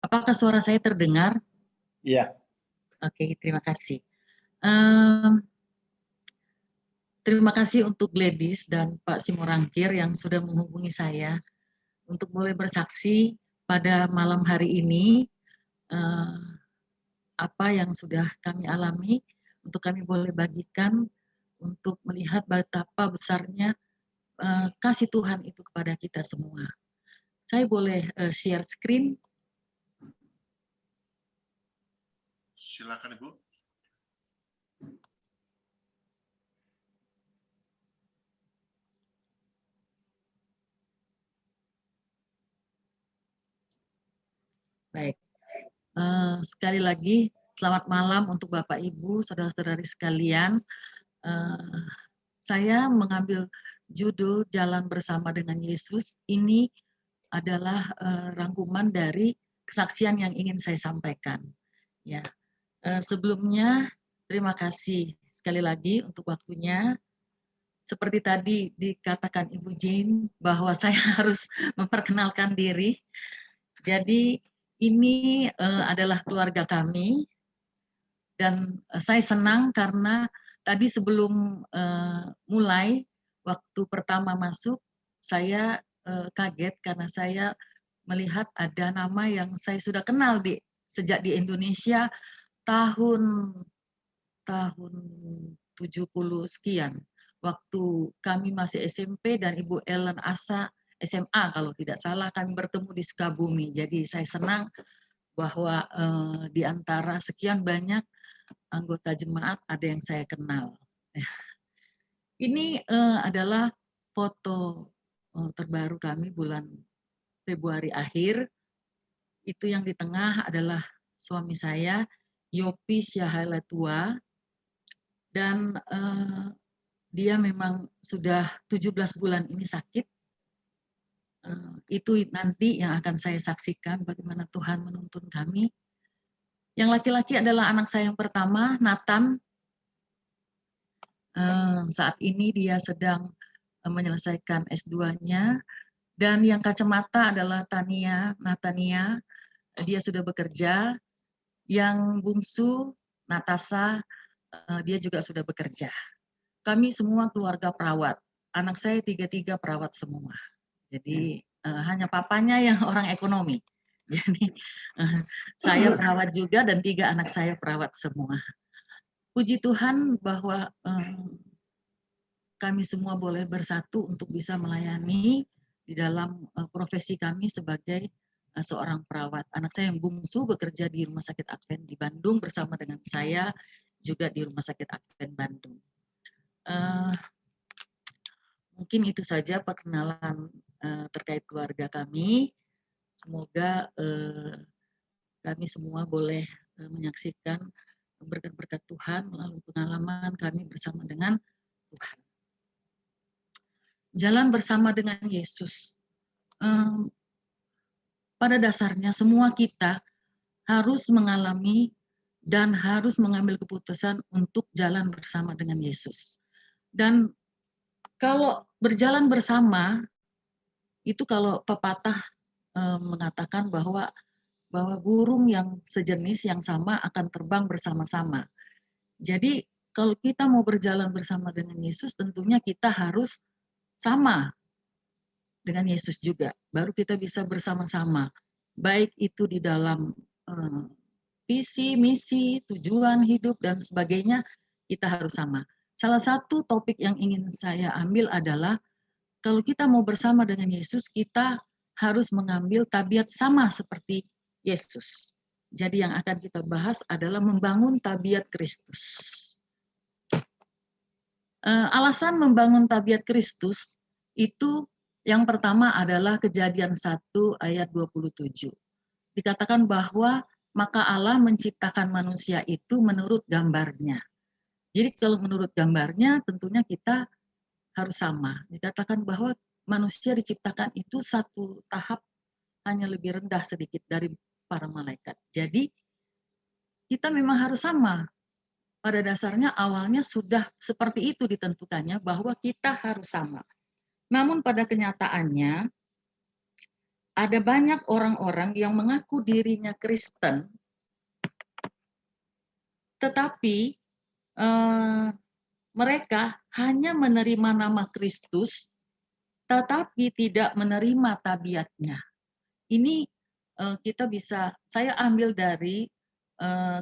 Apakah suara saya terdengar? Iya. Oke, terima kasih. Terima kasih untuk Gladys dan Pak Simorangkir yang sudah menghubungi saya untuk boleh bersaksi pada malam hari ini apa yang sudah kami alami, untuk kami boleh bagikan untuk melihat betapa besarnya kasih Tuhan itu kepada kita semua. Saya boleh share screen? Silakan Ibu. Baik. Sekali lagi selamat malam untuk Bapak Ibu, saudara-saudari sekalian. Saya mengambil judul Jalan Bersama dengan Yesus. Ini adalah rangkuman dari kesaksian yang ingin saya sampaikan. Ya, sebelumnya terima kasih sekali lagi untuk waktunya. Seperti tadi dikatakan Ibu Jane bahwa saya harus memperkenalkan diri. Jadi ini adalah keluarga kami dan saya senang karena tadi sebelum mulai waktu pertama masuk saya kaget karena saya melihat ada nama yang saya sudah kenal sejak di Indonesia tahun 70 sekian. Waktu kami masih SMP dan Ibu Ellen Asa SMA kalau tidak salah kami bertemu di Sukabumi. Jadi saya senang bahwa di antara sekian banyak anggota jemaat ada yang saya kenal. Ini adalah foto terbaru kami bulan Februari akhir. Itu yang di tengah adalah suami saya, Yopi Syahalatua, dan dia memang sudah 17 bulan ini sakit. Itu nanti yang akan saya saksikan bagaimana Tuhan menuntun kami. Yang laki-laki adalah anak saya yang pertama, Nathan. Saat ini dia sedang menyelesaikan S2-nya. Dan yang kacamata adalah Natania. Dia sudah bekerja. Yang bungsu, Natasha, dia juga sudah bekerja. Kami semua keluarga perawat. Anak saya tiga-tiga perawat semua. Jadi hanya papanya yang orang ekonomi. Jadi saya perawat juga dan 3 anak saya perawat semua. Puji Tuhan bahwa kami semua boleh bersatu untuk bisa melayani di dalam profesi kami sebagai seorang perawat. Anak saya yang bungsu bekerja di Rumah Sakit Advent di Bandung bersama dengan saya juga di Rumah Sakit Advent Bandung. Mungkin itu saja perkenalan terkait keluarga kami. Semoga kami semua boleh menyaksikan berkat-berkat Tuhan melalui pengalaman kami bersama dengan Tuhan. Jalan bersama dengan Yesus. Pada dasarnya semua kita harus mengalami dan harus mengambil keputusan untuk jalan bersama dengan Yesus. Dan kalau berjalan bersama, itu kalau pepatah mengatakan bahwa burung yang sejenis yang sama akan terbang bersama-sama. Jadi kalau kita mau berjalan bersama dengan Yesus, tentunya kita harus sama dengan Yesus juga. Baru kita bisa bersama-sama. Baik itu di dalam visi, misi, tujuan hidup, dan sebagainya, kita harus sama. Salah satu topik yang ingin saya ambil adalah kalau kita mau bersama dengan Yesus, kita harus mengambil tabiat sama seperti Yesus. Jadi yang akan kita bahas adalah membangun tabiat Kristus. Alasan membangun tabiat Kristus itu yang pertama adalah Kejadian 1 ayat 27. Dikatakan bahwa maka Allah menciptakan manusia itu menurut gambarnya. Jadi kalau menurut gambarnya tentunya kita harus sama. Dikatakan bahwa manusia diciptakan itu satu tahap hanya lebih rendah sedikit dari para malaikat. Jadi kita memang harus sama. Pada dasarnya awalnya sudah seperti itu ditentukannya bahwa kita harus sama. Namun pada kenyataannya ada banyak orang-orang yang mengaku dirinya Kristen, tetapi mereka hanya menerima nama Kristus, tetapi tidak menerima tabiatnya. Ini saya ambil dari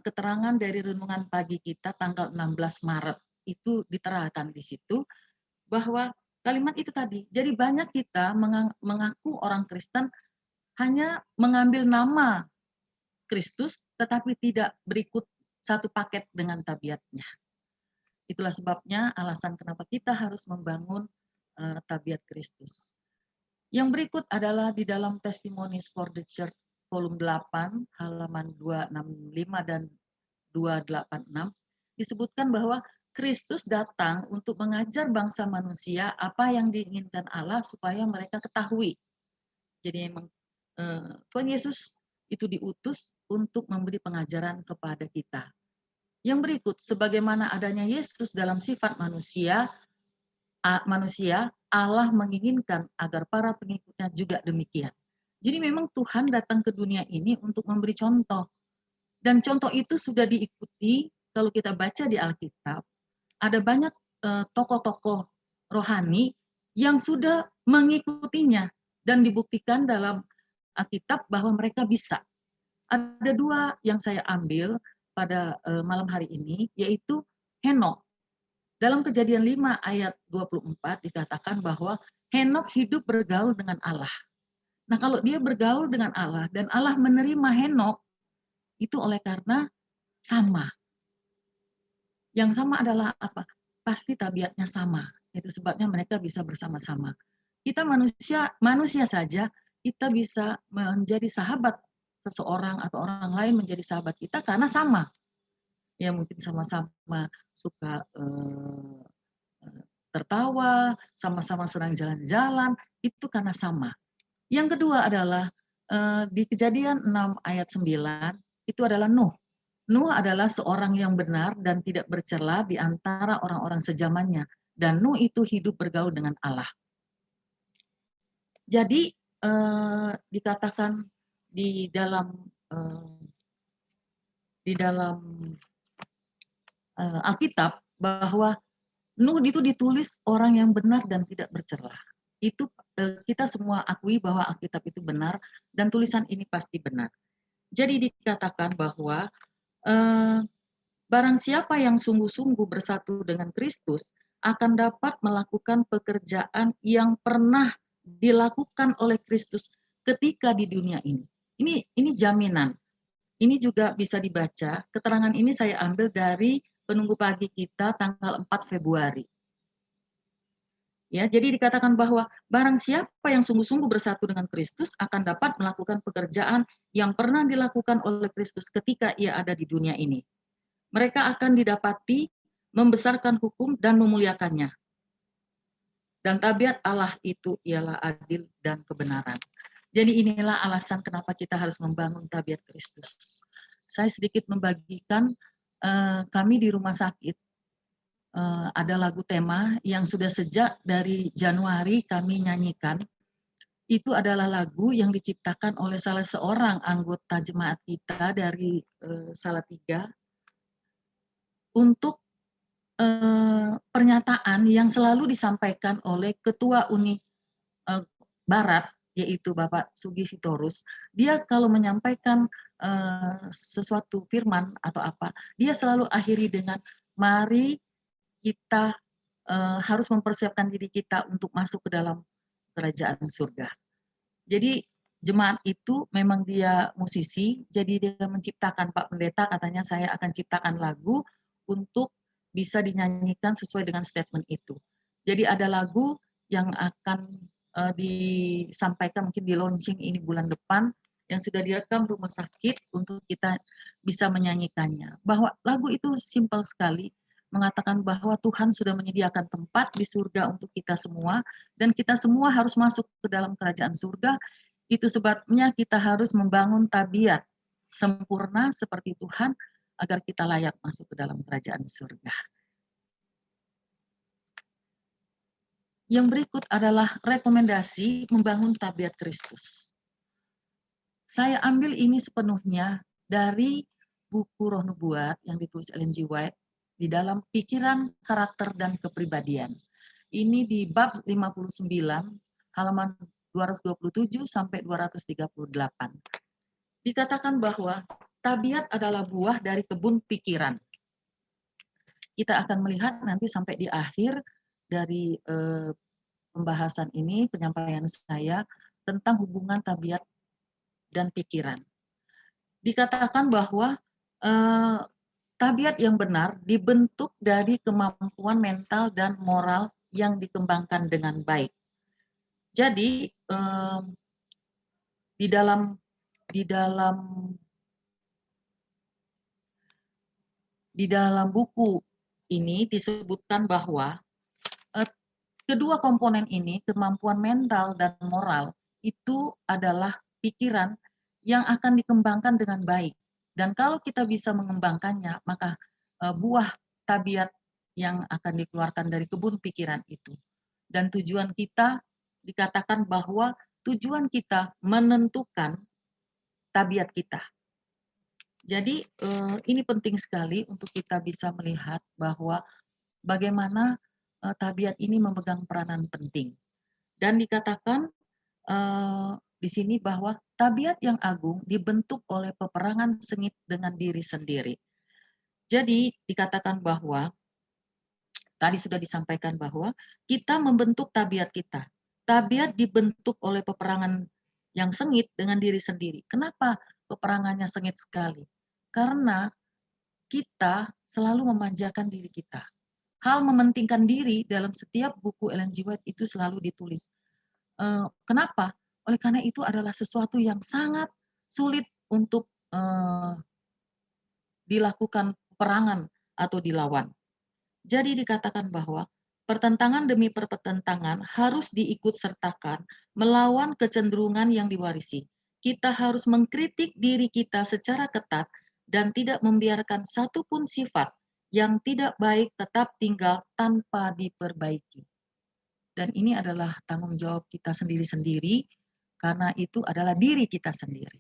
keterangan dari renungan pagi kita tanggal 16 Maret. Itu diterangkan di situ bahwa kalimat itu tadi. Jadi banyak kita mengaku orang Kristen hanya mengambil nama Kristus, tetapi tidak berikut satu paket dengan tabiatnya. Itulah sebabnya alasan kenapa kita harus membangun tabiat Kristus. Yang berikut adalah di dalam Testimonies for the Church volume 8 halaman 265 dan 286 disebutkan bahwa Kristus datang untuk mengajar bangsa manusia apa yang diinginkan Allah supaya mereka ketahui. Jadi memang Tuhan Yesus itu diutus untuk memberi pengajaran kepada kita. Yang berikut, sebagaimana adanya Yesus dalam sifat manusia, Allah menginginkan agar para pengikutnya juga demikian. Jadi memang Tuhan datang ke dunia ini untuk memberi contoh. Dan contoh itu sudah diikuti, kalau kita baca di Alkitab, ada banyak tokoh-tokoh rohani yang sudah mengikutinya dan dibuktikan dalam Alkitab bahwa mereka bisa. Ada dua yang saya ambil pada malam hari ini, yaitu Henokh. Dalam Kejadian 5 ayat 24 dikatakan bahwa Henokh hidup bergaul dengan Allah. Nah, kalau dia bergaul dengan Allah dan Allah menerima Henokh, itu oleh karena sama. Yang sama adalah apa? Pasti tabiatnya sama. Itu sebabnya mereka bisa bersama-sama. Kita manusia saja, kita bisa menjadi sahabat seseorang atau orang lain menjadi sahabat kita karena sama. Ya mungkin sama-sama suka tertawa, sama-sama senang jalan-jalan, itu karena sama. Yang kedua adalah di Kejadian 6 ayat 9, itu adalah Nuh. Nuh adalah seorang yang benar dan tidak bercela di antara orang-orang sezamannya. Dan Nuh itu hidup bergaul dengan Allah. Jadi dikatakan di dalam Alkitab bahwa Nuh itu ditulis orang yang benar dan tidak bercela. Itu kita semua akui bahwa Alkitab itu benar dan tulisan ini pasti benar. Jadi dikatakan bahwa barang siapa yang sungguh-sungguh bersatu dengan Kristus akan dapat melakukan pekerjaan yang pernah dilakukan oleh Kristus ketika di dunia ini. Ini jaminan. Ini juga bisa dibaca. Keterangan ini saya ambil dari Penunggu Pagi kita tanggal 4 Februari. Ya, jadi dikatakan bahwa barang siapa yang sungguh-sungguh bersatu dengan Kristus akan dapat melakukan pekerjaan yang pernah dilakukan oleh Kristus ketika ia ada di dunia ini. Mereka akan didapati membesarkan hukum dan memuliakannya. Dan tabiat Allah itu ialah adil dan kebenaran. Jadi inilah alasan kenapa kita harus membangun tabiat Kristus. Saya sedikit membagikan kami di rumah sakit ada lagu tema yang sudah sejak dari Januari kami nyanyikan. Itu adalah lagu yang diciptakan oleh salah seorang anggota jemaat kita dari Salatiga untuk pernyataan yang selalu disampaikan oleh Ketua Uni Barat, yaitu Bapak Sugi Sitorus. Dia kalau menyampaikan sesuatu firman atau apa, dia selalu akhiri dengan mari kita harus mempersiapkan diri kita untuk masuk ke dalam kerajaan surga. Jadi jemaat itu memang dia musisi, jadi dia menciptakan, Pak Pendeta katanya saya akan ciptakan lagu untuk bisa dinyanyikan sesuai dengan statement itu. Jadi ada lagu yang akan disampaikan mungkin di launching ini bulan depan yang sudah direkam rumah sakit untuk kita bisa menyanyikannya. Bahwa lagu itu simpel sekali, mengatakan bahwa Tuhan sudah menyediakan tempat di surga untuk kita semua dan kita semua harus masuk ke dalam kerajaan surga. Itu sebabnya kita harus membangun tabiat sempurna seperti Tuhan agar kita layak masuk ke dalam kerajaan surga. Yang berikut adalah rekomendasi membangun tabiat Kristus. saya ambil ini sepenuhnya dari buku Roh Nubuat yang ditulis Ellen G. White di dalam pikiran, karakter, dan kepribadian. Ini di bab 59, halaman 227 sampai 238. Dikatakan bahwa tabiat adalah buah dari kebun pikiran. Kita akan melihat nanti sampai di akhir dari pembahasan ini, penyampaian saya tentang hubungan tabiat dan pikiran. Dikatakan bahwa tabiat yang benar dibentuk dari kemampuan mental dan moral yang dikembangkan dengan baik. Jadi di dalam buku ini disebutkan bahwa kedua komponen ini, kemampuan mental dan moral, itu adalah pikiran yang akan dikembangkan dengan baik. Dan kalau kita bisa mengembangkannya, maka buah tabiat yang akan dikeluarkan dari kebun pikiran itu. Dan tujuan kita, dikatakan bahwa tujuan kita menentukan tabiat kita. Jadi ini penting sekali untuk kita bisa melihat bahwa bagaimana tabiat ini memegang peranan penting. Dan dikatakan di sini bahwa tabiat yang agung dibentuk oleh peperangan sengit dengan diri sendiri. Jadi dikatakan bahwa, tadi sudah disampaikan bahwa kita membentuk tabiat kita. Tabiat dibentuk oleh peperangan yang sengit dengan diri sendiri. Kenapa peperangannya sengit sekali? Karena kita selalu memanjakan diri kita. Hal mementingkan diri dalam setiap buku Ellen G. White itu selalu ditulis. Kenapa? Oleh karena itu adalah sesuatu yang sangat sulit untuk dilakukan perangan atau dilawan. Jadi dikatakan bahwa pertentangan demi pertentangan harus diikut-sertakan melawan kecenderungan yang diwarisi. Kita harus mengkritik diri kita secara ketat dan tidak membiarkan satu pun sifat yang tidak baik tetap tinggal tanpa diperbaiki. Dan ini adalah tanggung jawab kita sendiri-sendiri, karena itu adalah diri kita sendiri.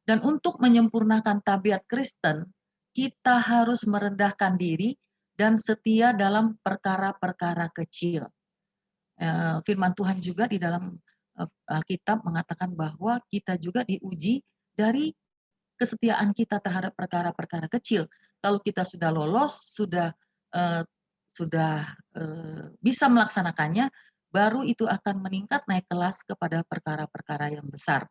Dan untuk menyempurnakan tabiat Kristen, kita harus merendahkan diri dan setia dalam perkara-perkara kecil. Firman Tuhan juga di dalam Alkitab mengatakan bahwa kita juga diuji dari kesetiaan kita terhadap perkara-perkara kecil. Kalau kita sudah lolos, sudah bisa melaksanakannya, baru itu akan meningkat naik kelas kepada perkara-perkara yang besar.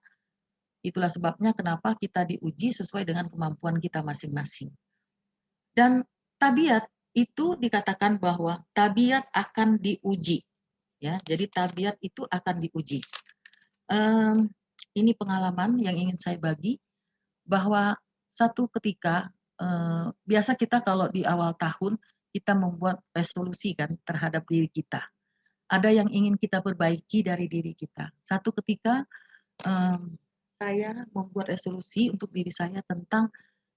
Itulah sebabnya kenapa kita diuji sesuai dengan kemampuan kita masing-masing. Dan tabiat itu dikatakan bahwa tabiat akan diuji. Ya, jadi tabiat itu akan diuji. Ini pengalaman yang ingin saya bagi, bahwa satu ketika, biasa kita kalau di awal tahun, kita membuat resolusi kan terhadap diri kita. Ada yang ingin kita perbaiki dari diri kita. Satu ketika saya membuat resolusi untuk diri saya tentang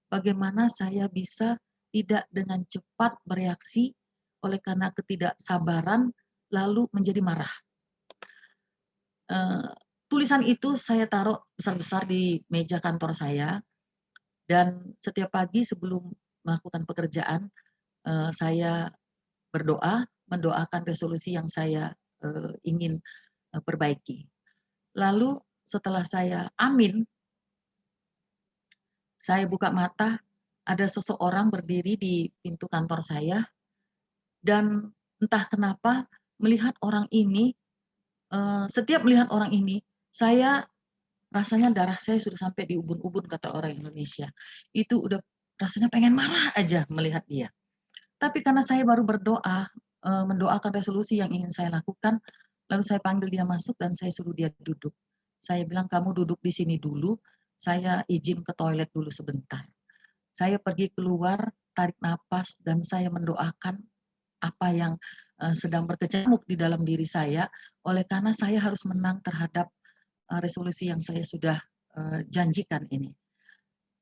bagaimana saya bisa tidak dengan cepat bereaksi oleh karena ketidaksabaran lalu menjadi marah. Tulisan itu saya taruh besar-besar di meja kantor saya, dan setiap pagi sebelum melakukan pekerjaan saya berdoa, mendoakan resolusi yang saya ingin perbaiki. Lalu setelah saya amin, saya buka mata, ada seseorang berdiri di pintu kantor saya, dan entah kenapa melihat orang ini, setiap melihat orang ini, saya rasanya darah saya sudah sampai di ubun-ubun, kata orang Indonesia. Itu udah rasanya pengen marah aja melihat dia. Tapi karena saya baru berdoa, mendoakan resolusi yang ingin saya lakukan, lalu saya panggil dia masuk dan saya suruh dia duduk. Saya bilang, kamu duduk di sini dulu, saya izin ke toilet dulu sebentar. Saya pergi keluar, tarik napas, dan saya mendoakan apa yang sedang berkecamuk di dalam diri saya, oleh karena saya harus menang terhadap resolusi yang saya sudah janjikan ini.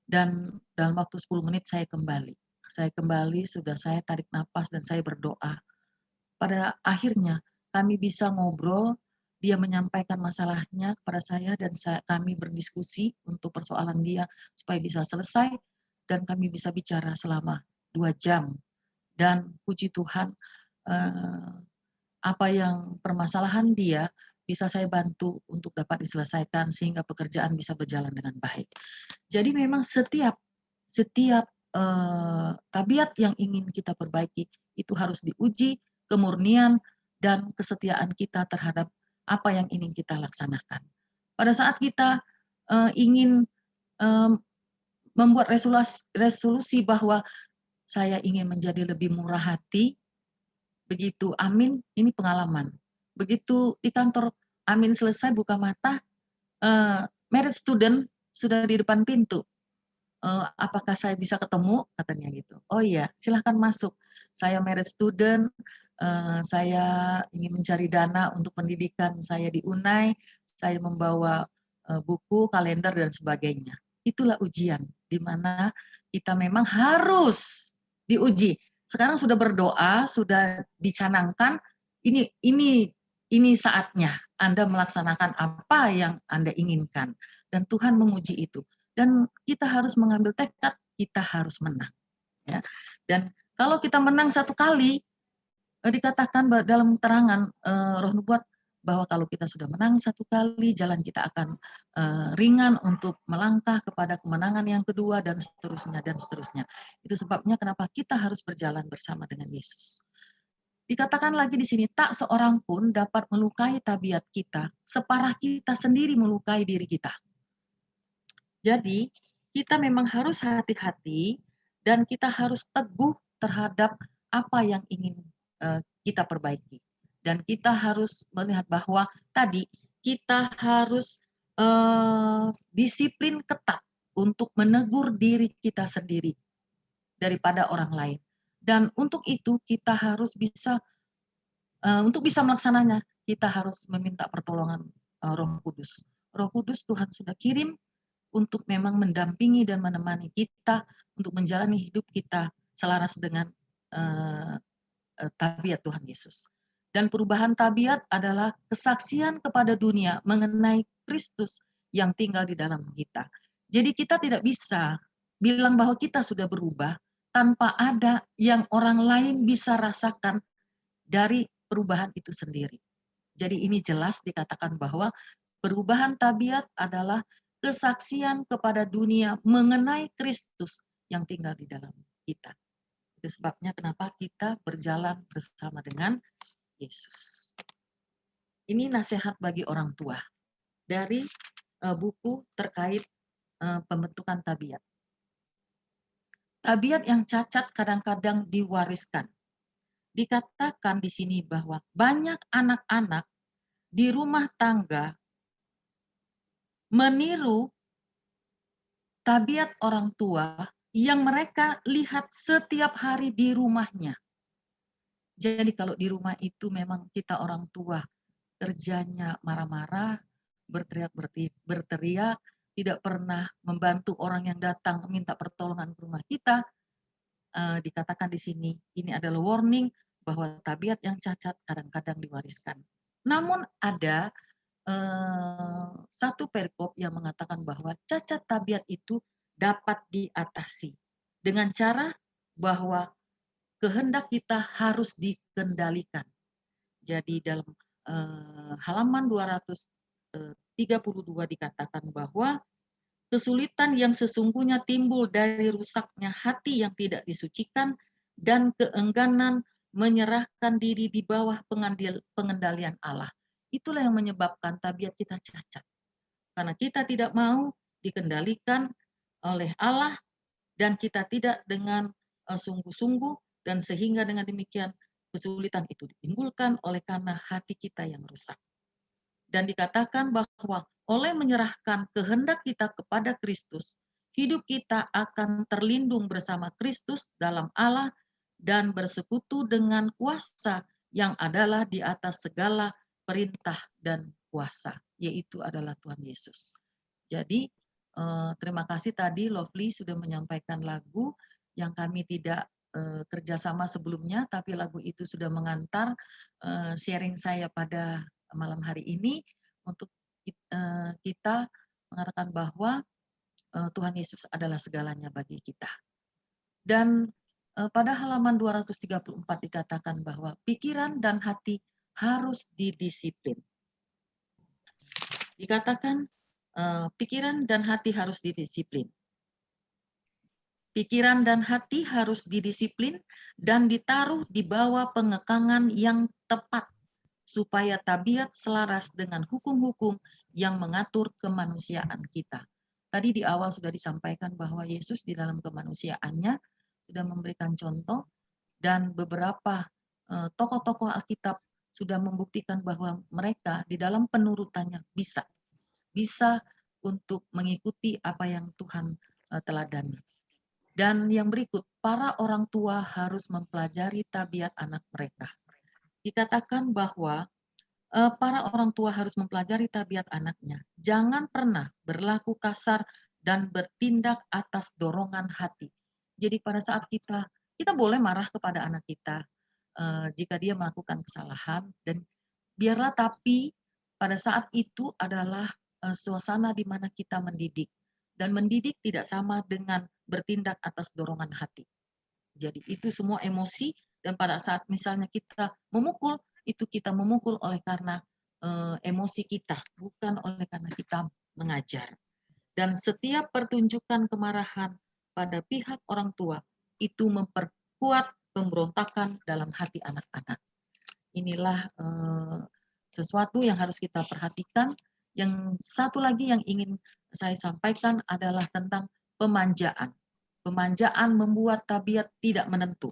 Dan dalam waktu 10 menit saya kembali. Sudah saya tarik napas dan saya berdoa. Pada akhirnya kami bisa ngobrol dia menyampaikan masalahnya kepada saya dan kami berdiskusi untuk persoalan dia supaya bisa selesai dan kami bisa bicara selama 2 jam. Dan puji Tuhan, eh, apa yang permasalahan dia bisa saya bantu untuk dapat diselesaikan sehingga pekerjaan bisa berjalan dengan baik. Jadi memang setiap tabiat yang ingin kita perbaiki itu harus diuji kemurnian dan kesetiaan kita terhadap apa yang ingin kita laksanakan. Pada saat kita ingin membuat resolusi bahwa saya ingin menjadi lebih murah hati, begitu amin, ini pengalaman. Begitu di kantor amin selesai buka mata, merit student sudah di depan pintu. Apakah saya bisa ketemu? Katanya gitu. Oh iya, silahkan masuk. Saya merit student, saya ingin mencari dana untuk pendidikan saya di UNAI, saya membawa buku, kalender, dan sebagainya. Itulah ujian, di mana kita memang harus diuji. Sekarang sudah berdoa, sudah dicanangkan, ini saatnya Anda melaksanakan apa yang Anda inginkan. Dan Tuhan menguji itu. Dan kita harus mengambil tekad, kita harus menang. Ya. Dan kalau kita menang satu kali, dikatakan dalam terangan Roh Nubuat bahwa kalau kita sudah menang satu kali, jalan kita akan ringan untuk melangkah kepada kemenangan yang kedua dan seterusnya dan seterusnya. Itu sebabnya kenapa kita harus berjalan bersama dengan Yesus. Dikatakan lagi di sini, tak seorang pun dapat melukai tabiat kita, separah kita sendiri melukai diri kita. Jadi, kita memang harus hati-hati dan kita harus teguh terhadap apa yang ingin kita perbaiki. Dan kita harus melihat bahwa tadi kita harus disiplin ketat untuk menegur diri kita sendiri daripada orang lain. Dan untuk itu kita harus bisa untuk bisa melaksananya, kita harus meminta pertolongan Roh Kudus. Roh Kudus Tuhan sudah kirim untuk memang mendampingi dan menemani kita untuk menjalani hidup kita selaras dengan tabiat Tuhan Yesus. Dan perubahan tabiat adalah kesaksian kepada dunia mengenai Kristus yang tinggal di dalam kita. Jadi kita tidak bisa bilang bahwa kita sudah berubah tanpa ada yang orang lain bisa rasakan dari perubahan itu sendiri. Jadi ini jelas dikatakan bahwa perubahan tabiat adalah kesaksian kepada dunia mengenai Kristus yang tinggal di dalam kita. Itu sebabnya kenapa kita berjalan bersama dengan Yesus. Ini nasihat bagi orang tua dari buku terkait pembentukan tabiat. Tabiat yang cacat kadang-kadang diwariskan. Dikatakan di sini bahwa banyak anak-anak di rumah tangga meniru tabiat orang tua yang mereka lihat setiap hari di rumahnya. Jadi kalau di rumah itu memang kita orang tua kerjanya marah-marah, berteriak, tidak pernah membantu orang yang datang minta pertolongan ke rumah kita, dikatakan di sini ini adalah warning bahwa tabiat yang cacat kadang-kadang diwariskan. Namun ada satu perikop yang mengatakan bahwa cacat tabiat itu dapat diatasi dengan cara bahwa kehendak kita harus dikendalikan. Jadi dalam halaman 232 dikatakan bahwa kesulitan yang sesungguhnya timbul dari rusaknya hati yang tidak disucikan dan keengganan menyerahkan diri di bawah pengendalian Allah. Itulah yang menyebabkan tabiat kita cacat. Karena kita tidak mau dikendalikan oleh Allah dan kita tidak dengan sungguh-sungguh dan sehingga dengan demikian kesulitan itu ditimbulkan oleh karena hati kita yang rusak. Dan dikatakan bahwa oleh menyerahkan kehendak kita kepada Kristus, hidup kita akan terlindung bersama Kristus dalam Allah dan bersekutu dengan kuasa yang adalah di atas segala perintah dan kuasa, yaitu adalah Tuhan Yesus. Jadi terima kasih tadi Lovely sudah menyampaikan lagu yang kami tidak kerjasama sebelumnya, tapi lagu itu sudah mengantar sharing saya pada malam hari ini untuk kita mengatakan bahwa Tuhan Yesus adalah segalanya bagi kita. Dan pada halaman 234 dikatakan bahwa pikiran dan hati harus didisiplin. Dikatakan pikiran dan hati harus didisiplin. Pikiran dan hati harus didisiplin dan ditaruh di bawah pengekangan yang tepat supaya tabiat selaras dengan hukum-hukum yang mengatur kemanusiaan kita. Tadi di awal sudah disampaikan bahwa Yesus di dalam kemanusiaannya sudah memberikan contoh dan beberapa tokoh-tokoh Alkitab sudah membuktikan bahwa mereka di dalam penurutannya bisa untuk mengikuti apa yang Tuhan teladani. Dan yang berikut, para orang tua harus mempelajari tabiat anak mereka. Dikatakan bahwa para orang tua harus mempelajari tabiat anaknya. Jangan pernah berlaku kasar dan bertindak atas dorongan hati. Jadi pada saat kita boleh marah kepada anak kita jika dia melakukan kesalahan, dan biarlah, tapi pada saat itu adalah suasana di mana kita mendidik. Dan mendidik tidak sama dengan bertindak atas dorongan hati. Jadi itu semua emosi, dan pada saat misalnya kita memukul, itu kita memukul oleh karena emosi kita, bukan oleh karena kita mengajar. Dan setiap pertunjukan kemarahan pada pihak orang tua itu memperkuat pemberontakan dalam hati anak-anak. Inilah sesuatu yang harus kita perhatikan. Yang satu lagi yang ingin saya sampaikan adalah tentang pemanjaan. Pemanjaan membuat tabiat tidak menentu.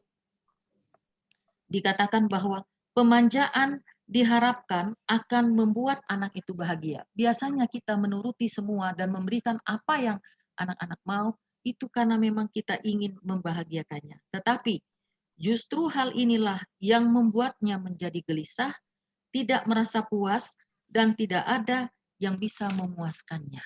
Dikatakan bahwa pemanjaan diharapkan akan membuat anak itu bahagia. Biasanya kita menuruti semua dan memberikan apa yang anak-anak mau, itu karena memang kita ingin membahagiakannya. Tetapi justru hal inilah yang membuatnya menjadi gelisah, tidak merasa puas, dan tidak ada yang bisa memuaskannya.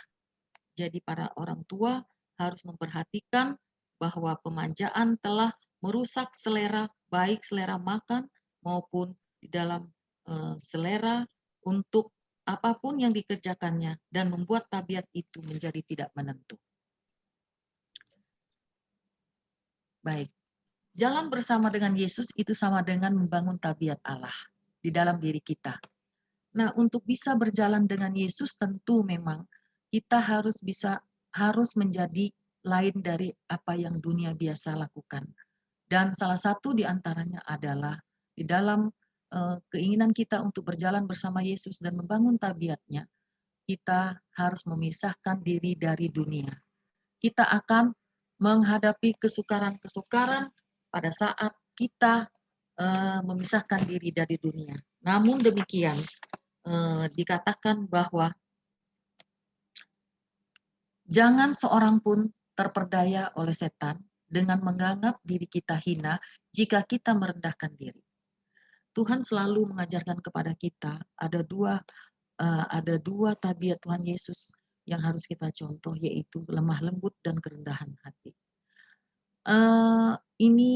Jadi para orang tua harus memperhatikan bahwa pemanjaan telah merusak selera, baik selera makan maupun di dalam selera untuk apapun yang dikerjakannya, dan membuat tabiat itu menjadi tidak menentu. Baik, jalan bersama dengan Yesus itu sama dengan membangun tabiat Allah di dalam diri kita. Nah, untuk bisa berjalan dengan Yesus tentu memang kita harus menjadi lain dari apa yang dunia biasa lakukan. Dan salah satu di antaranya adalah di dalam keinginan kita untuk berjalan bersama Yesus dan membangun tabiatnya, kita harus memisahkan diri dari dunia. Kita akan menghadapi kesukaran-kesukaran pada saat kita memisahkan diri dari dunia. Namun demikian, dikatakan bahwa jangan seorang pun terperdaya oleh setan dengan menganggap diri kita hina jika kita merendahkan diri. Tuhan selalu mengajarkan kepada kita ada dua tabiat Tuhan Yesus yang harus kita contoh, yaitu lemah lembut dan kerendahan hati. Ini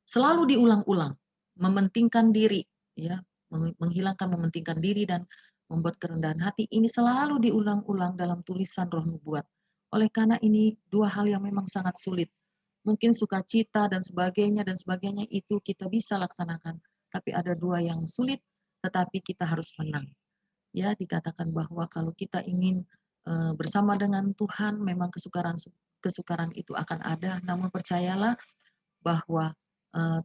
selalu diulang-ulang, mementingkan diri, ya, menghilangkan mementingkan diri dan membuat kerendahan hati. Ini selalu diulang-ulang dalam tulisan Roh Nubuat. Oleh karena ini dua hal yang memang sangat sulit. Mungkin sukacita dan sebagainya itu kita bisa laksanakan, tapi ada dua yang sulit, tetapi kita harus menang. Ya, dikatakan bahwa kalau kita ingin bersama dengan Tuhan, memang kesukaran itu akan ada, namun percayalah bahwa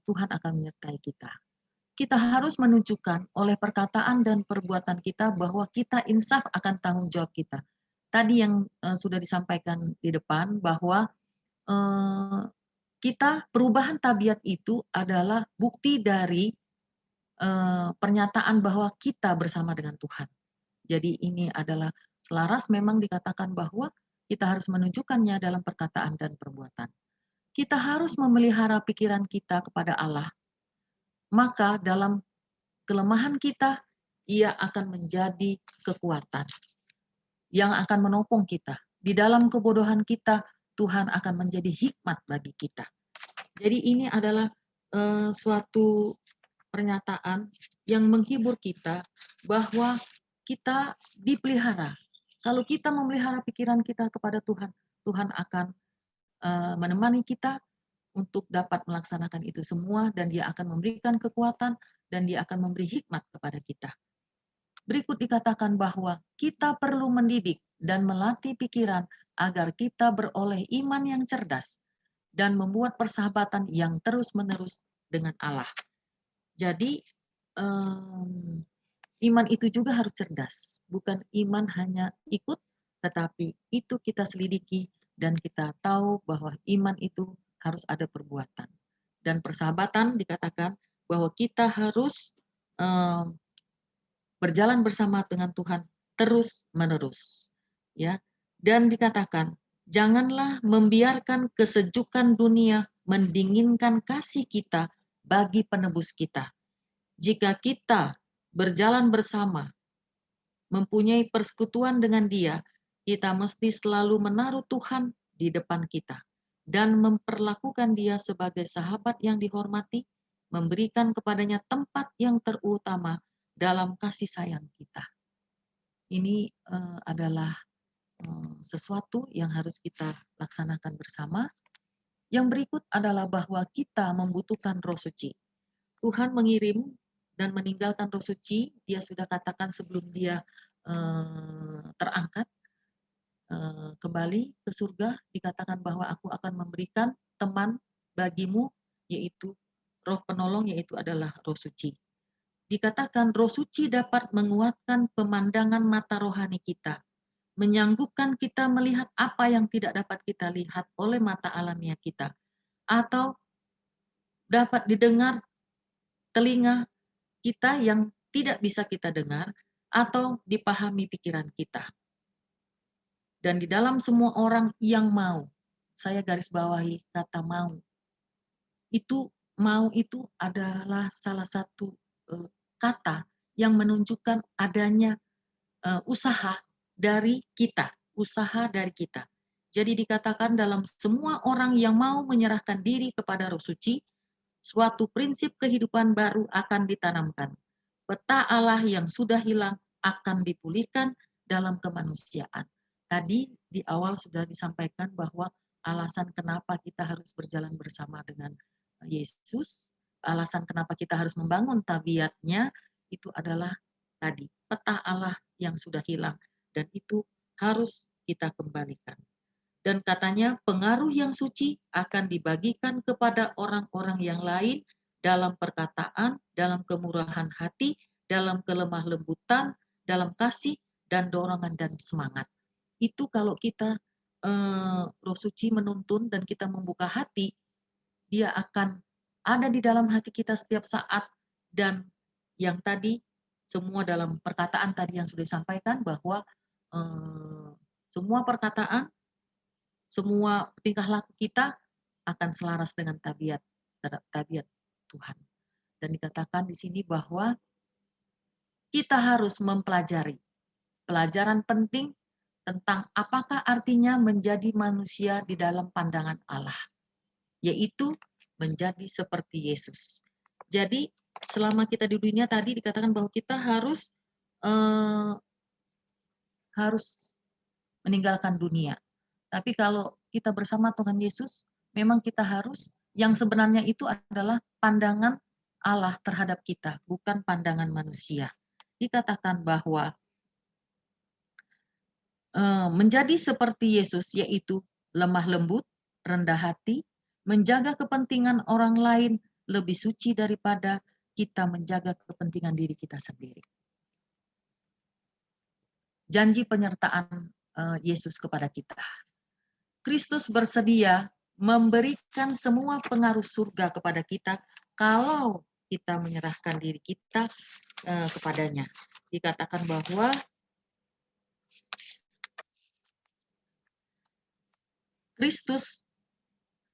Tuhan akan menyertai kita. Kita harus menunjukkan oleh perkataan dan perbuatan kita bahwa kita insaf akan tanggung jawab kita. Tadi yang sudah disampaikan di depan bahwa kita, perubahan tabiat itu adalah bukti dari pernyataan bahwa kita bersama dengan Tuhan. Jadi ini adalah selaras, memang dikatakan bahwa kita harus menunjukkannya dalam perkataan dan perbuatan. Kita harus memelihara pikiran kita kepada Allah. Maka dalam kelemahan kita, ia akan menjadi kekuatan yang akan menopang kita. Di dalam kebodohan kita, Tuhan akan menjadi hikmat bagi kita. Jadi ini adalah suatu pernyataan yang menghibur kita bahwa kita dipelihara. Kalau kita memelihara pikiran kita kepada Tuhan, Tuhan akan menemani kita untuk dapat melaksanakan itu semua, dan Dia akan memberikan kekuatan dan Dia akan memberi hikmat kepada kita. Berikut dikatakan bahwa kita perlu mendidik dan melatih pikiran agar kita beroleh iman yang cerdas dan membuat persahabatan yang terus-menerus dengan Allah. Jadi iman itu juga harus cerdas, bukan iman hanya ikut, tetapi itu kita selidiki dan kita tahu bahwa iman itu harus ada perbuatan. Dan persahabatan dikatakan bahwa kita harus berjalan bersama dengan Tuhan terus-menerus. Ya. Dan dikatakan, janganlah membiarkan kesejukan dunia mendinginkan kasih kita bagi penebus kita. Jika kita berjalan bersama, mempunyai persekutuan dengan Dia, kita mesti selalu menaruh Tuhan di depan kita dan memperlakukan Dia sebagai sahabat yang dihormati, memberikan kepadanya tempat yang terutama dalam kasih sayang kita. Ini adalah sesuatu yang harus kita laksanakan bersama. Yang berikut adalah bahwa kita membutuhkan Roh Suci. Tuhan mengirim dan meninggalkan Roh Suci, Dia sudah katakan sebelum Dia terangkat kembali ke surga, dikatakan bahwa aku akan memberikan teman bagimu, yaitu Roh Penolong, yaitu adalah Roh Suci. Dikatakan Roh Suci dapat menguatkan pemandangan mata rohani kita, menyanggupkan kita melihat apa yang tidak dapat kita lihat oleh mata alamiah kita, atau dapat didengar telinga kita yang tidak bisa kita dengar, atau dipahami pikiran kita. Dan di dalam semua orang yang mau, saya garis bawahi kata mau. Mau itu adalah salah satu kata yang menunjukkan adanya usaha dari kita, Jadi dikatakan dalam semua orang yang mau menyerahkan diri kepada Roh Suci, suatu prinsip kehidupan baru akan ditanamkan. Peta Allah yang sudah hilang akan dipulihkan dalam kemanusiaan. Tadi di awal sudah disampaikan bahwa alasan kenapa kita harus berjalan bersama dengan Yesus, alasan kenapa kita harus membangun tabiatnya, itu adalah tadi, peta Allah yang sudah hilang, dan itu harus kita kembalikan. Dan katanya pengaruh yang suci akan dibagikan kepada orang-orang yang lain dalam perkataan, dalam kemurahan hati, dalam kelemah lembutan, dalam kasih, dan dorongan dan semangat. Itu kalau kita Roh Suci menuntun dan kita membuka hati, Dia akan ada di dalam hati kita setiap saat. Dan yang tadi, semua dalam perkataan tadi yang sudah disampaikan bahwa semua perkataan, semua tingkah laku kita akan selaras dengan tabiat Tuhan. Dan dikatakan di sini bahwa kita harus mempelajari pelajaran penting tentang apakah artinya menjadi manusia di dalam pandangan Allah, yaitu menjadi seperti Yesus. Jadi selama kita di dunia tadi dikatakan bahwa kita harus meninggalkan dunia. Tapi kalau kita bersama Tuhan Yesus, memang kita harus, yang sebenarnya itu adalah pandangan Allah terhadap kita, bukan pandangan manusia. Dikatakan bahwa menjadi seperti Yesus, yaitu lemah lembut, rendah hati, menjaga kepentingan orang lain lebih suci daripada kita menjaga kepentingan diri kita sendiri. Janji penyertaan Yesus kepada kita. Kristus bersedia memberikan semua pengaruh surga kepada kita kalau kita menyerahkan diri kita kepadanya. Dikatakan bahwa Kristus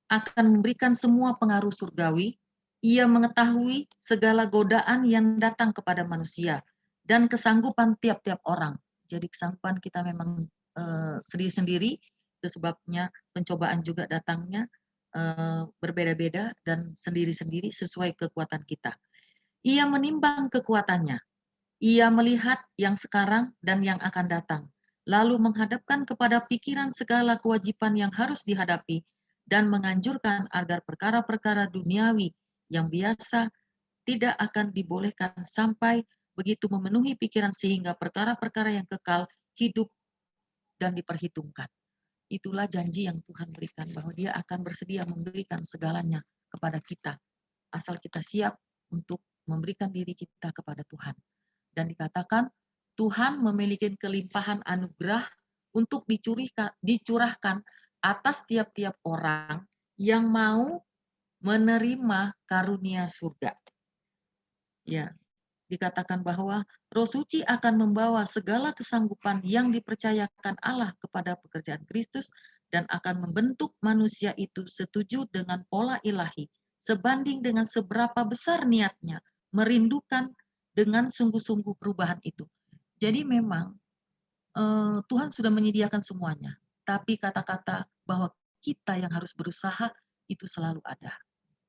akan memberikan semua pengaruh surgawi. Ia mengetahui segala godaan yang datang kepada manusia dan kesanggupan tiap-tiap orang. Jadi kesanggupan kita memang sendiri-sendiri, itu sebabnya pencobaan juga datangnya berbeda-beda dan sendiri-sendiri sesuai kekuatan kita. Ia menimbang kekuatannya Ia melihat yang sekarang dan yang akan datang, lalu menghadapkan kepada pikiran segala kewajiban yang harus dihadapi dan menganjurkan agar perkara-perkara duniawi yang biasa tidak akan dibolehkan sampai begitu memenuhi pikiran sehingga perkara-perkara yang kekal hidup dan diperhitungkan. Itulah janji yang Tuhan berikan bahwa Dia akan bersedia memberikan segalanya kepada kita, asal kita siap untuk memberikan diri kita kepada Tuhan. Dan dikatakan Tuhan memiliki kelimpahan anugerah untuk dicurahkan atas tiap-tiap orang yang mau menerima karunia surga. Ya, dikatakan bahwa Roh Suci akan membawa segala kesanggupan yang dipercayakan Allah kepada pekerjaan Kristus dan akan membentuk manusia itu setuju dengan pola ilahi, sebanding dengan seberapa besar niatnya merindukan dengan sungguh-sungguh perubahan itu. Jadi memang Tuhan sudah menyediakan semuanya, tapi kata-kata bahwa kita yang harus berusaha itu selalu ada.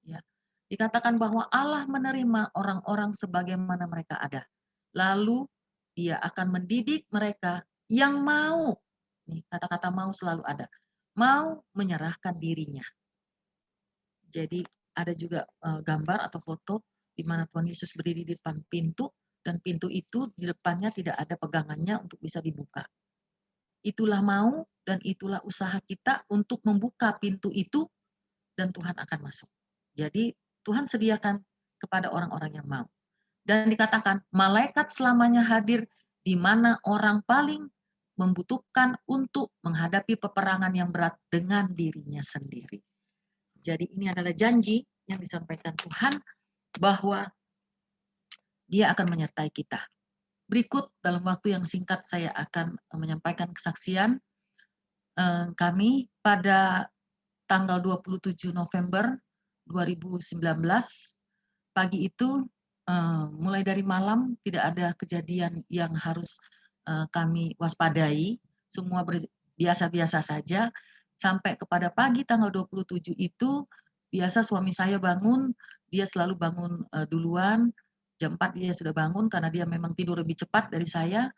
Ya. Dikatakan bahwa Allah menerima orang-orang sebagaimana mereka ada. Lalu Dia akan mendidik mereka yang mau, nih kata-kata mau selalu ada, mau menyerahkan dirinya. Jadi ada juga gambar atau foto di mana Tuhan Yesus berdiri di depan pintu dan pintu itu di depannya tidak ada pegangannya untuk bisa dibuka. Itulah mau dan itulah usaha kita untuk membuka pintu itu dan Tuhan akan masuk. Jadi Tuhan sediakan kepada orang-orang yang mau. Dan dikatakan malaikat selamanya hadir di mana orang paling membutuhkan untuk menghadapi peperangan yang berat dengan dirinya sendiri. Jadi ini adalah janji yang disampaikan Tuhan bahwa Dia akan menyertai kita. Berikut dalam waktu yang singkat saya akan menyampaikan kesaksian kami pada tanggal 27 November 2019 pagi itu mulai dari malam tidak ada kejadian yang harus kami waspadai, semua biasa-biasa saja sampai kepada pagi tanggal 27 itu biasa suami saya bangun, dia selalu bangun duluan, jam 4 dia sudah bangun karena dia memang tidur lebih cepat dari saya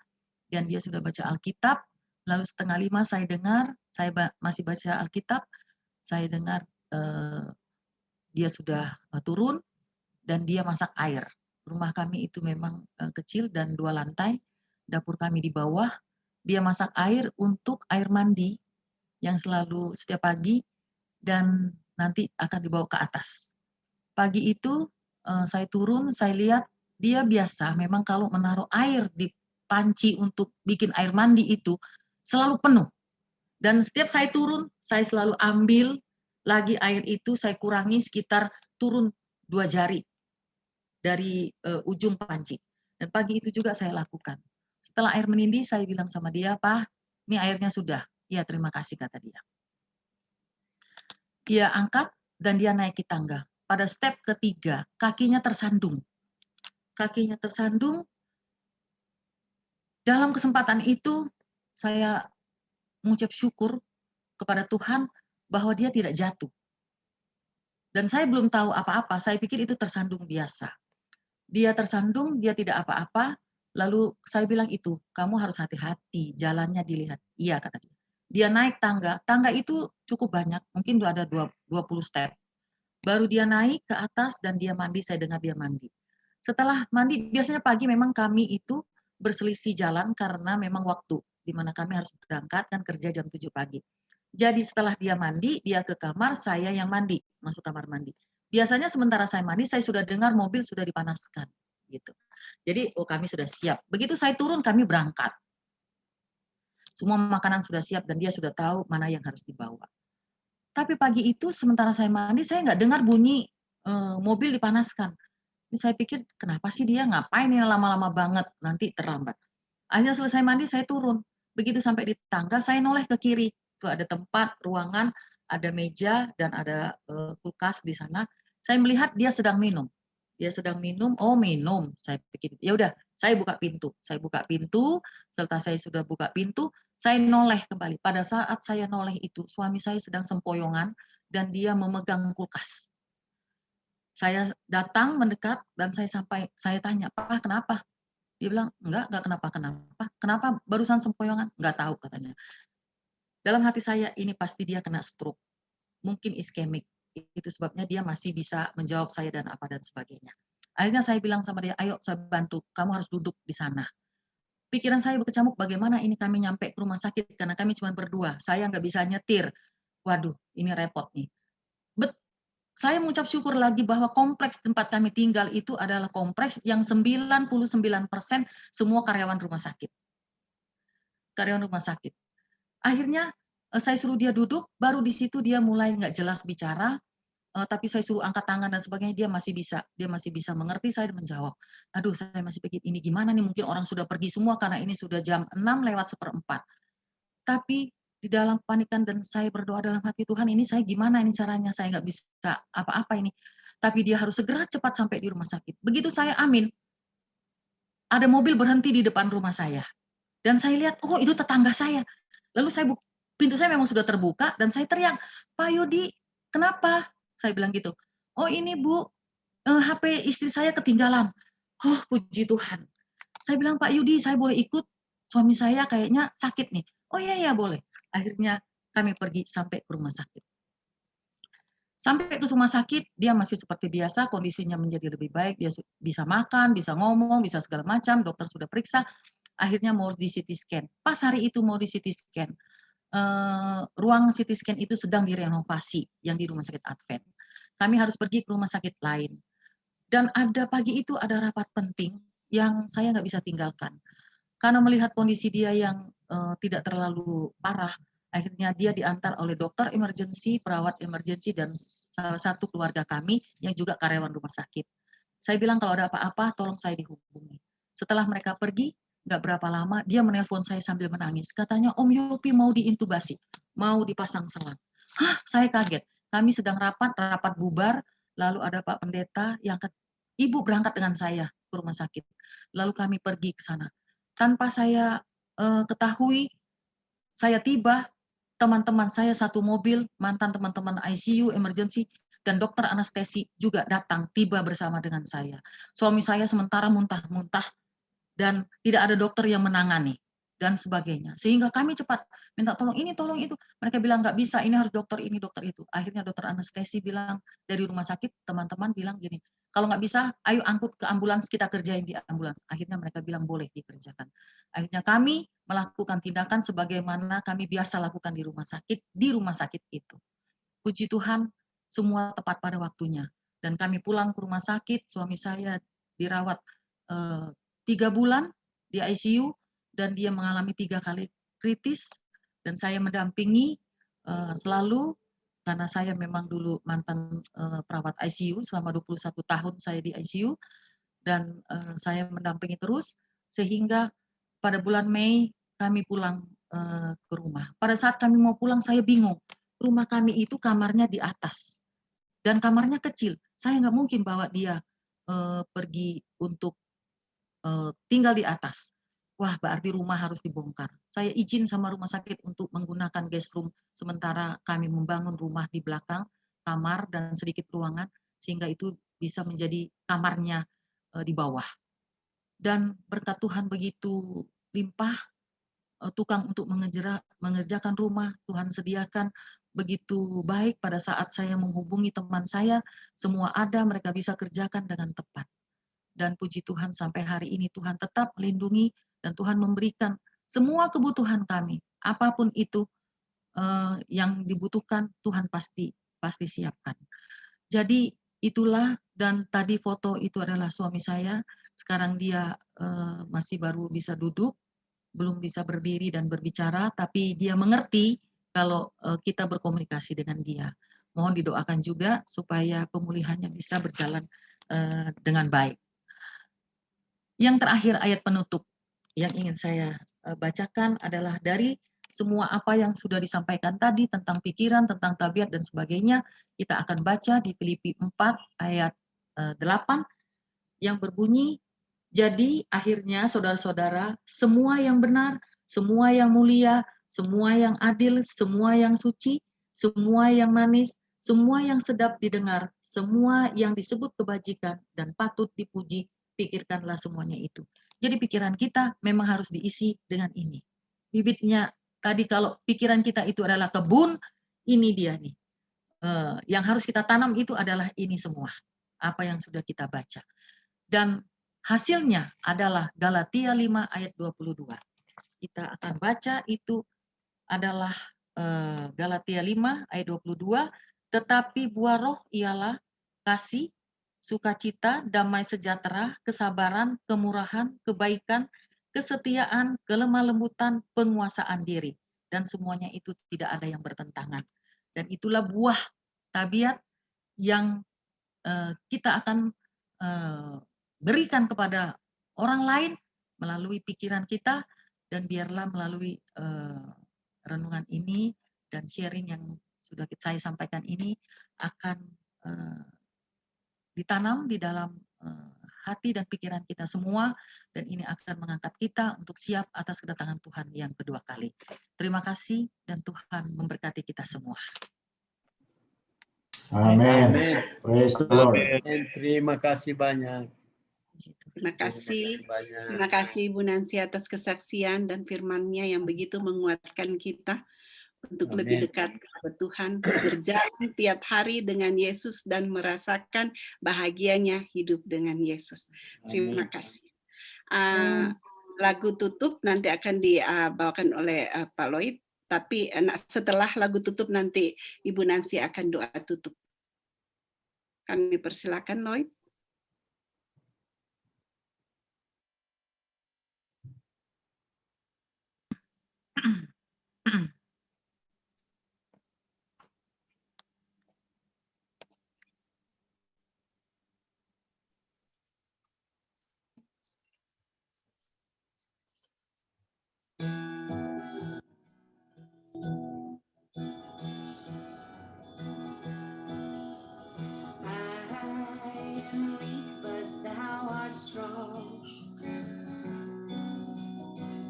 dan dia sudah baca Alkitab, lalu setengah 5 saya dengar, saya masih baca Alkitab, saya dengar dia sudah turun dan dia masak air. Rumah kami itu memang kecil dan 2 lantai, dapur kami di bawah. Dia masak air untuk air mandi yang selalu setiap pagi dan nanti akan dibawa ke atas. Pagi itu saya turun, saya lihat dia biasa memang kalau menaruh air di panci untuk bikin air mandi itu selalu penuh. Dan setiap saya turun, saya selalu ambil lagi air itu, saya kurangi sekitar turun 2 jari dari ujung panci. Dan pagi itu juga saya lakukan. Setelah air mendidih, saya bilang sama dia, "Pak, ini airnya sudah." "Ya, terima kasih," kata dia. Dia angkat dan dia naiki tangga. Pada step ketiga, kakinya tersandung. Kakinya tersandung. Dalam kesempatan itu, saya mengucap syukur kepada Tuhan bahwa dia tidak jatuh. Dan saya belum tahu apa-apa, saya pikir itu tersandung biasa. Dia tersandung, dia tidak apa-apa, lalu saya bilang itu, "Kamu harus hati-hati, jalannya dilihat." "Iya," kata dia. Dia naik tangga, tangga itu cukup banyak, mungkin ada 20 step. Baru dia naik ke atas dan dia mandi, saya dengar dia mandi. Setelah mandi, biasanya pagi memang kami itu berselisih jalan karena memang waktu, di mana kami harus berangkat kan kerja jam 7 pagi. Jadi setelah dia mandi, dia ke kamar, saya yang mandi, masuk kamar mandi. Biasanya sementara saya mandi, saya sudah dengar mobil sudah dipanaskan, gitu. Jadi, oh kami sudah siap. Begitu saya turun, kami berangkat. Semua makanan sudah siap dan dia sudah tahu mana yang harus dibawa. Tapi pagi itu sementara saya mandi, saya nggak dengar bunyi mobil dipanaskan. Ini saya pikir, kenapa sih dia ngapain ini lama-lama banget, nanti terlambat. Akhirnya selesai mandi, saya turun. Begitu sampai di tangga, saya noleh ke kiri. Itu ada tempat, ruangan, ada meja, dan ada kulkas di sana. Saya melihat dia sedang minum. Dia sedang minum, oh minum. Saya pikir, ya udah, saya buka pintu. Saya buka pintu, setelah saya sudah buka pintu, saya noleh kembali. Pada saat saya noleh itu, suami saya sedang sempoyongan, dan dia memegang kulkas. Saya datang mendekat, dan saya tanya, "Pak, kenapa?" Dia bilang, enggak kenapa-kenapa. Kenapa barusan sempoyongan? Enggak tahu katanya. Dalam hati saya, ini pasti dia kena stroke, mungkin iskemik. Itu sebabnya dia masih bisa menjawab saya dan apa dan sebagainya. Akhirnya saya bilang sama dia, ayo saya bantu, kamu harus duduk di sana. Pikiran saya berkecamuk, bagaimana ini kami nyampe ke rumah sakit, karena kami cuma berdua, saya nggak bisa nyetir. Waduh, ini repot nih. Saya mengucap syukur lagi bahwa kompleks tempat kami tinggal itu adalah kompleks yang 99% semua karyawan rumah sakit. Karyawan rumah sakit. Akhirnya saya suruh dia duduk, baru di situ dia mulai nggak jelas bicara, tapi saya suruh angkat tangan dan sebagainya, dia masih bisa mengerti saya dan menjawab. Aduh, saya masih pikir ini gimana nih, mungkin orang sudah pergi semua karena ini sudah jam 6:04. Tapi di dalam kepanikan dan saya berdoa dalam hati, Tuhan ini saya gimana ini caranya, saya nggak bisa apa-apa ini. Tapi dia harus segera cepat sampai di rumah sakit. Begitu saya amin, ada mobil berhenti di depan rumah saya. Dan saya lihat, oh itu tetangga saya. Lalu pintu saya memang sudah terbuka dan saya teriak, Pak Yudi, kenapa? Saya bilang gitu. Oh ini Bu, HP istri saya ketinggalan. Oh puji Tuhan. Saya bilang, Pak Yudi, saya boleh ikut? Suami saya kayaknya sakit nih. Oh iya, iya boleh. Akhirnya kami pergi sampai ke rumah sakit. Sampai ke rumah sakit, dia masih seperti biasa, kondisinya menjadi lebih baik, dia bisa makan, bisa ngomong, bisa segala macam, dokter sudah periksa, akhirnya mau di CT scan. Pas hari itu mau di CT scan, ruang CT scan itu sedang direnovasi yang di Rumah Sakit Advent. Kami harus pergi ke rumah sakit lain. Dan ada pagi itu ada rapat penting yang saya nggak bisa tinggalkan. Karena melihat kondisi dia yang tidak terlalu parah, akhirnya dia diantar oleh dokter emergency, perawat emergency, dan salah satu keluarga kami yang juga karyawan rumah sakit. Saya bilang kalau ada apa-apa tolong saya dihubungi. Setelah mereka pergi, nggak berapa lama dia menelpon saya sambil menangis. Katanya Om Yopi mau diintubasi, mau dipasang selang. Hah, saya kaget. Kami sedang rapat bubar, lalu ada Pak Pendeta yang Ibu berangkat dengan saya ke rumah sakit. Lalu kami pergi ke sana. Tanpa saya ketahui, saya tiba, teman-teman saya satu mobil, mantan teman-teman ICU, emergency, dan dokter anestesi juga datang, tiba bersama dengan saya. Suami saya sementara muntah-muntah, dan tidak ada dokter yang menangani, dan sebagainya. Sehingga kami cepat minta tolong ini, tolong itu. Mereka bilang nggak bisa, ini harus dokter ini, dokter itu. Akhirnya dokter anestesi bilang, dari rumah sakit, teman-teman bilang gini, kalau nggak bisa, ayo angkut ke ambulans, kita kerjain di ambulans. Akhirnya mereka bilang boleh dikerjakan. Akhirnya kami melakukan tindakan sebagaimana kami biasa lakukan di rumah sakit itu. Puji Tuhan, semua tepat pada waktunya. Dan kami pulang ke rumah sakit, suami saya dirawat 3 bulan di ICU, dan dia mengalami 3 kali kritis, dan saya mendampingi selalu, karena saya memang dulu mantan perawat ICU, selama 21 tahun saya di ICU, dan saya mendampingi terus, sehingga pada bulan Mei kami pulang ke rumah. Pada saat kami mau pulang, saya bingung. Rumah kami itu kamarnya di atas, dan kamarnya kecil. Saya nggak mungkin bawa dia pergi untuk tinggal di atas. Wah, berarti rumah harus dibongkar. Saya izin sama rumah sakit untuk menggunakan guest room, sementara kami membangun rumah di belakang, kamar dan sedikit ruangan, sehingga itu bisa menjadi kamarnya di bawah. Dan berkat Tuhan begitu limpah, tukang untuk mengerjakan rumah, Tuhan sediakan begitu baik. Pada saat saya menghubungi teman saya, semua ada, mereka bisa kerjakan dengan tepat. Dan puji Tuhan sampai hari ini Tuhan tetap melindungi dan Tuhan memberikan semua kebutuhan kami. Apapun itu yang dibutuhkan, Tuhan pasti siapkan. Jadi itulah, dan tadi foto itu adalah suami saya. Sekarang dia masih baru bisa duduk, belum bisa berdiri dan berbicara, tapi dia mengerti kalau kita berkomunikasi dengan dia. Mohon didoakan juga supaya pemulihannya bisa berjalan dengan baik. Yang terakhir, ayat penutup yang ingin saya bacakan adalah dari semua apa yang sudah disampaikan tadi tentang pikiran, tentang tabiat dan sebagainya, kita akan baca di Filipi 4 ayat 8 yang berbunyi, jadi akhirnya saudara-saudara, semua yang benar, semua yang mulia, semua yang adil, semua yang suci, semua yang manis, semua yang sedap didengar, semua yang disebut kebajikan dan patut dipuji, pikirkanlah semuanya itu. Jadi pikiran kita memang harus diisi dengan ini. Bibitnya tadi kalau pikiran kita itu adalah kebun, ini dia nih. Yang harus kita tanam itu adalah ini semua. Apa yang sudah kita baca. Dan hasilnya adalah Galatia 5 ayat 22. Kita akan baca itu adalah Galatia 5 ayat 22. Tetapi buah roh ialah kasih, sukacita, damai sejahtera, kesabaran, kemurahan, kebaikan, kesetiaan, kelemah lembutan, penguasaan diri. Dan semuanya itu tidak ada yang bertentangan. Dan itulah buah tabiat yang kita akan berikan kepada orang lain melalui pikiran kita, dan biarlah melalui renungan ini dan sharing yang sudah saya sampaikan ini akan ditanam di dalam hati dan pikiran kita semua, dan ini akan mengangkat kita untuk siap atas kedatangan Tuhan yang kedua kali. Terima kasih dan Tuhan memberkati kita semua. Amin. Amin. Praise the Lord. Terima kasih banyak. Terima kasih. banyak. Terima kasih Ibu Nancy atas kesaksian dan firman-Nya yang begitu menguatkan kita untuk Amin. lebih dekat kepada Tuhan, berjalan tiap hari dengan Yesus dan merasakan bahagianya hidup dengan Yesus. Terima kasih. Lagu tutup nanti akan dibawakan oleh Pak Lloyd, tapi setelah lagu tutup nanti Ibu Nancy akan doa tutup. Kami persilakan Lloyd.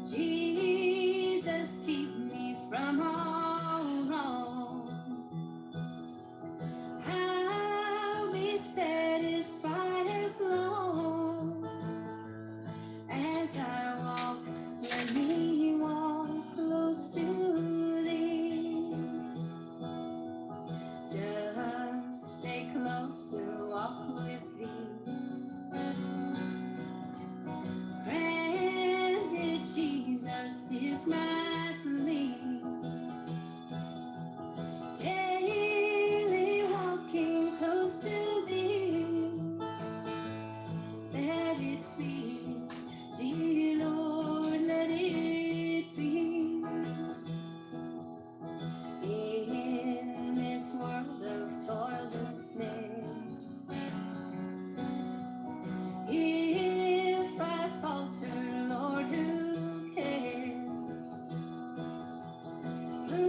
Jesus, keep me from all wrong. I'll be satisfied as long as I walk. Let me walk close to Thee. Just stay closer, walk with Thee. Granted, Jesus is my plea. Daily walking close to Thee. Let it be, dear Lord, let it be. In this world of toils and snares, if I falter, Lord, who cares? Who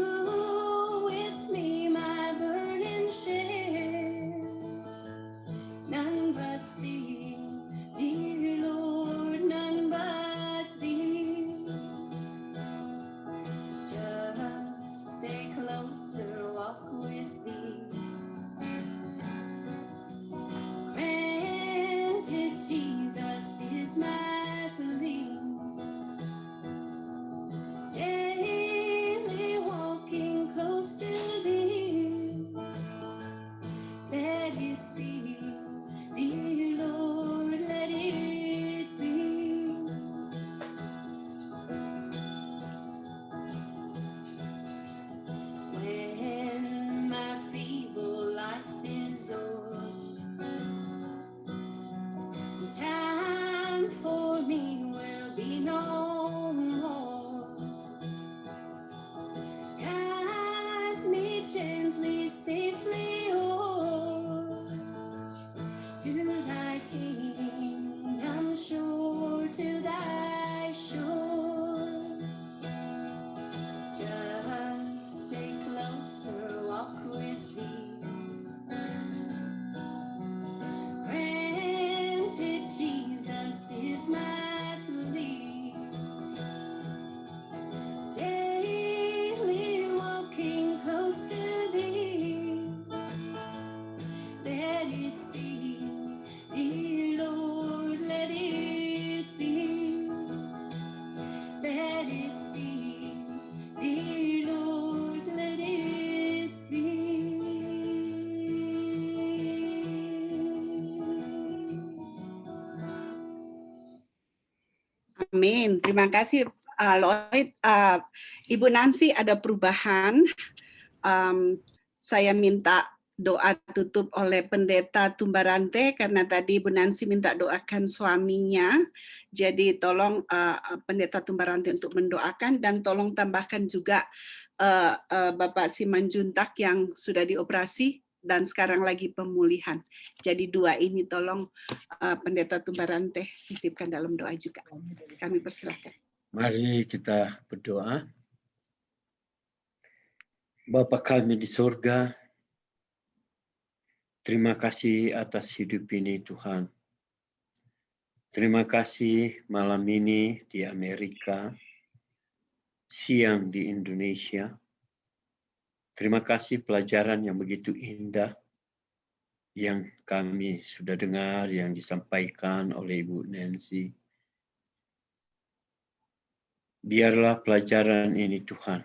with me my burden shares? None but Thee, dear Lord, none but Thee. Just stay closer, walk with Thee. Granted, Jesus is my plea. Daily walking close to Thee. Let it be, dear Lord, let it be. When my feeble life is o'er, time for me will be no more. Guide me gently, safely o'er to Thy kingdom shore, to Thy shore. Just stay closer, walk with Thee. Granted, Jesus is my plea. Daily walking close to Thee. Let it be, dear Amin. Terima kasih Lloyd. Ibu Nancy, ada perubahan. Saya minta doa tutup oleh Pendeta Tumbarante karena tadi Ibu Nancy minta doakan suaminya. Jadi tolong Pendeta Tumbarante untuk mendoakan dan tolong tambahkan juga Bapak Simanjuntak yang sudah dioperasi dan sekarang lagi pemulihan. Jadi dua ini tolong Pendeta Tumbarante sisipkan dalam doa juga. Kami persilahkan. Mari kita berdoa. Bapa kami di surga, terima kasih atas hidup ini Tuhan. Terima kasih malam ini di Amerika, siang di Indonesia. Terima kasih pelajaran yang begitu indah yang kami sudah dengar, yang disampaikan oleh Ibu Nancy. Biarlah pelajaran ini Tuhan,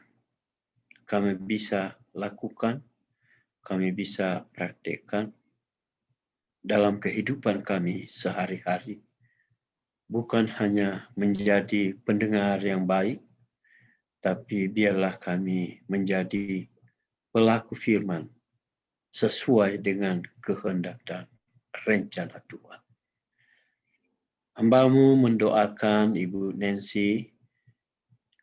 kami bisa lakukan, kami bisa praktekkan dalam kehidupan kami sehari-hari. Bukan hanya menjadi pendengar yang baik, tapi biarlah kami menjadi pelaku firman sesuai dengan kehendak dan rencana Tuhan. Hamba-Mu mendoakan Ibu Nancy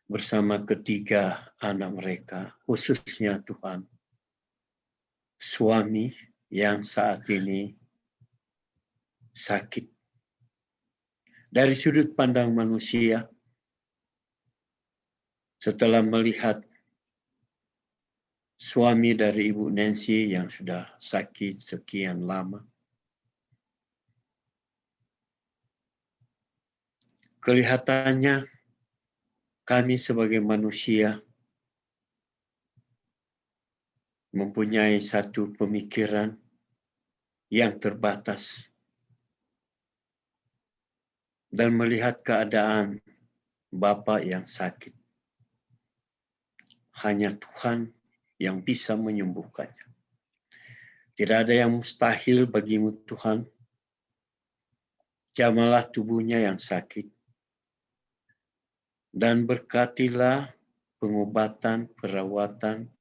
bersama ketiga anak mereka, khususnya Tuhan, suami yang saat ini sakit. Dari sudut pandang manusia, setelah melihat suami dari Ibu Nancy yang sudah sakit sekian lama, kelihatannya kami sebagai manusia mempunyai satu pemikiran yang terbatas dan melihat keadaan Bapa yang sakit. Hanya Tuhan yang bisa menyembuhkannya. Tidak ada yang mustahil bagimu Tuhan. Jamalah tubuhnya yang sakit. Dan berkatilah pengobatan, perawatan,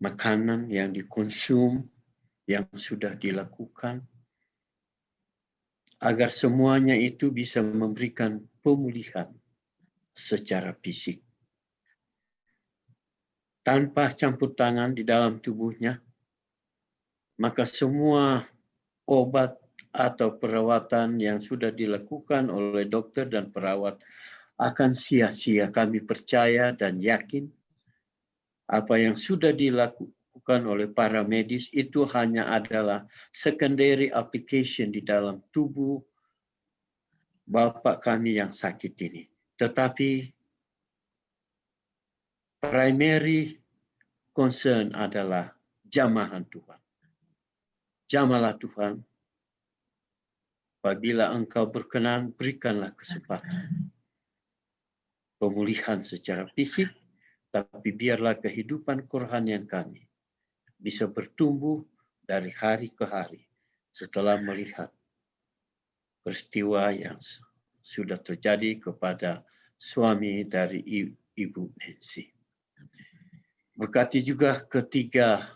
makanan yang dikonsum, yang sudah dilakukan, agar semuanya itu bisa memberikan pemulihan secara fisik. Tanpa campur tangan di dalam tubuhnya, maka semua obat atau perawatan yang sudah dilakukan oleh dokter dan perawat akan sia-sia. Kami percaya dan yakin apa yang sudah dilakukan oleh para medis itu hanya adalah secondary application di dalam tubuh Bapak kami yang sakit ini. Tetapi primary concern adalah jamahan Tuhan. Jamalah Tuhan. Apabila engkau berkenan, berikanlah kesempatan. Pemulihan secara fisik, tapi biarlah kehidupan kerohanian kami bisa bertumbuh dari hari ke hari setelah melihat peristiwa yang sudah terjadi kepada suami dari Ibu Nancy. Berkati juga ketiga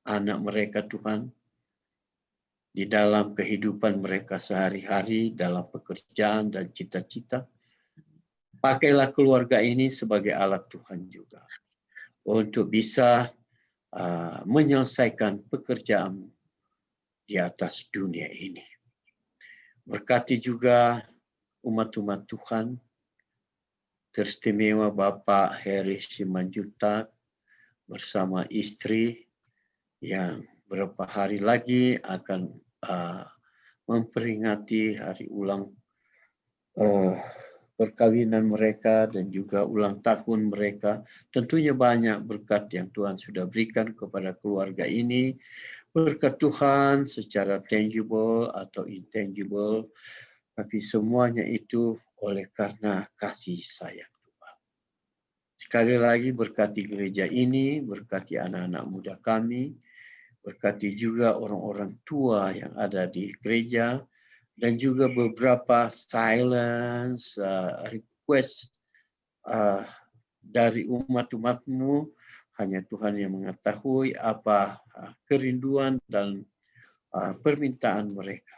anak mereka Tuhan, di dalam kehidupan mereka sehari-hari, dalam pekerjaan dan cita-cita. Pakailah keluarga ini sebagai alat Tuhan juga. Untuk bisa menyelesaikan pekerjaan di atas dunia ini. Berkati juga umat-umat Tuhan, teristimewa Bapak Heri Simanjuntak bersama istri yang beberapa hari lagi akan memperingati hari ulang perkawinan mereka dan juga ulang tahun mereka. Tentunya banyak berkat yang Tuhan sudah berikan kepada keluarga ini. Berkat Tuhan secara tangible atau intangible, tapi semuanya itu oleh karena kasih sayang Tuhan. Sekali lagi berkati gereja ini, berkati anak-anak muda kami, berkati juga orang-orang tua yang ada di gereja, dan juga beberapa silence request dari umat-umatmu. Hanya Tuhan yang mengetahui apa kerinduan dan permintaan mereka.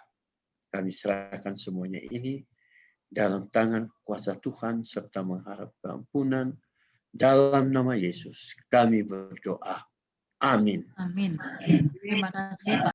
Kami serahkan semuanya ini dalam tangan kuasa Tuhan serta mengharap keampunan. Dalam nama Yesus kami berdoa. Amin. Amin. Terima kasih Pak.